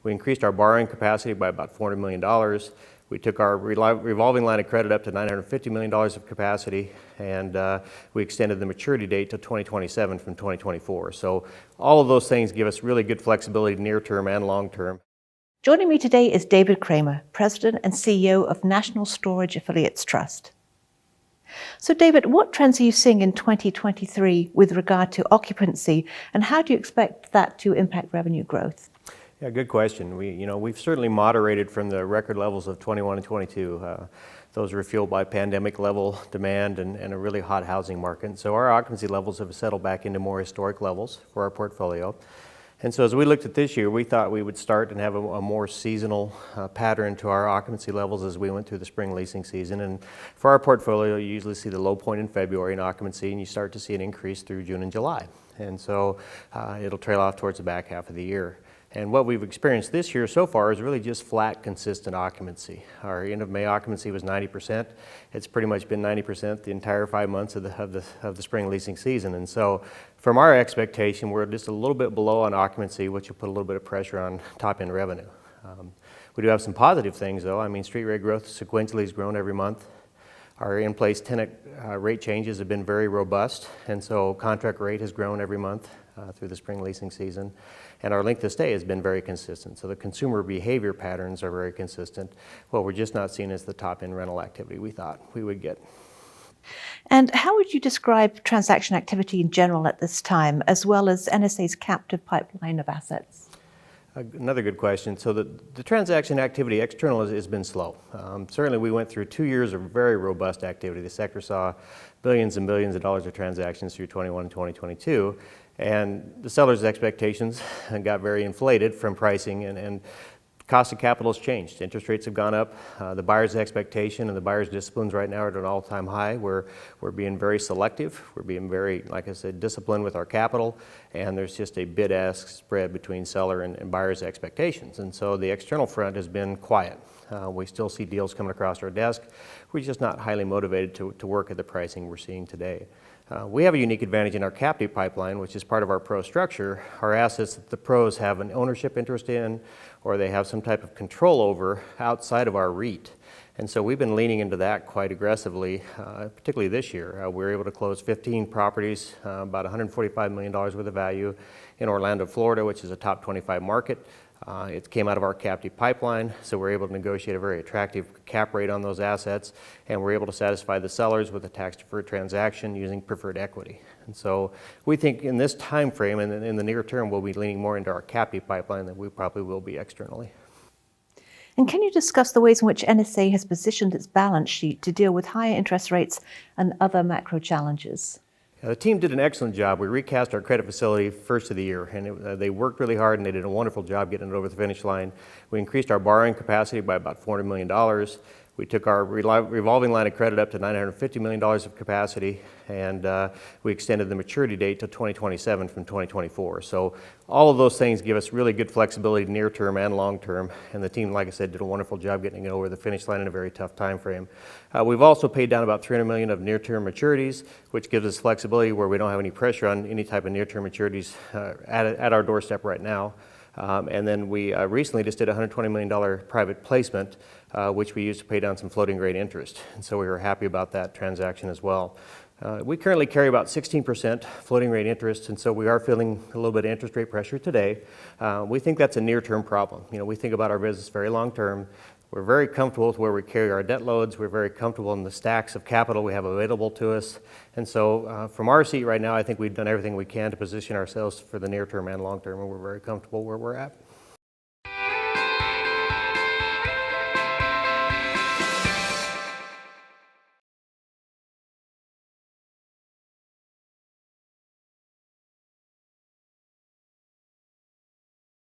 We increased our borrowing capacity by about $400 million. We took our revolving line of credit up to $950 million of capacity, and we extended the maturity date to 2027 from 2024. So all of those things give us really good flexibility near term and long term. Joining me today is David Cramer, President and CEO of National Storage Affiliates Trust. So David, what trends are you seeing in 2023 with regard to occupancy, and how do you expect that to impact revenue growth? Yeah, good question. We've certainly moderated from the record levels of 21 and 22. Those were fueled by pandemic level demand and a really hot housing market. So our occupancy levels have settled back into more historic levels for our portfolio. And so as we looked at this year, we thought we would start and have a more seasonal pattern to our occupancy levels as we went through the spring leasing season. And for our portfolio, you usually see the low point in February in occupancy, and you start to see an increase through June and July. And so it'll trail off towards the back half of the year. And what we've experienced this year so far is really just flat, consistent occupancy. Our end of May occupancy was 90%. It's pretty much been 90% the entire 5 months of the spring leasing season. And so from our expectation, we're just a little bit below on occupancy, which will put a little bit of pressure on top-end revenue. We do have some positive things, though. I mean, street rate growth sequentially has grown every month. Our in-place tenant rate changes have been very robust, and so contract rate has grown every month through the spring leasing season. And our length of stay has been very consistent. So the consumer behavior patterns are very consistent. What we're just not seeing is the top-end rental activity we thought we would get. And how would you describe transaction activity in general at this time, as well as NSA's captive pipeline of assets? Another good question. So the transaction activity external has been slow. Certainly we went through 2 years of very robust activity. The sector saw billions and billions of dollars of transactions through 21 and 2022. And the sellers' expectations got very inflated from pricing, and cost of capital has changed. Interest rates have gone up. The buyer's expectation and the buyer's disciplines right now are at an all-time high. We're being very selective. We're being very, like I said, disciplined with our capital, and there's just a bid-ask spread between seller and buyer's expectations. And so the external front has been quiet. We still see deals coming across our desk. We're just not highly motivated to work at the pricing we're seeing today. We have a unique advantage in our captive pipeline, which is part of our PRO structure. Our assets that the PROs have an ownership interest in, or they have some type of control over outside of our REIT. And so we've been leaning into that quite aggressively, particularly this year. We were able to close 15 properties, about $145 million worth of value in Orlando, Florida, which is a top 25 market. It came out of our captive pipeline, so we're able to negotiate a very attractive cap rate on those assets, and we're able to satisfy the sellers with a tax-deferred transaction using preferred equity. And so we think in this time frame and in the near term, we'll be leaning more into our captive pipeline than we probably will be externally. And can you discuss the ways in which NSA has positioned its balance sheet to deal with higher interest rates and other macro challenges? The team did an excellent job. We recast our credit facility first of the year, and they worked really hard, and they did a wonderful job getting it over the finish line. We increased our borrowing capacity by about $400 million. We took our revolving line of credit up to $950 million of capacity, and we extended the maturity date to 2027 from 2024. So all of those things give us really good flexibility near term and long term, and the team, like I said, did a wonderful job getting it over the finish line in a very tough time frame. We've also paid down about $300 million of near-term maturities, which gives us flexibility where we don't have any pressure on any type of near-term maturities at our doorstep right now. And then we recently just did a $120 million private placement, which we used to pay down some floating rate interest. And so we were happy about that transaction as well. We currently carry about 16% floating rate interest, and so we are feeling a little bit of interest rate pressure today. We think that's a near-term problem. We think about our business very long-term. We're very comfortable with where we carry our debt loads. We're very comfortable in the stacks of capital we have available to us. And so from our seat right now, I think we've done everything we can to position ourselves for the near term and long term, and we're very comfortable where we're at.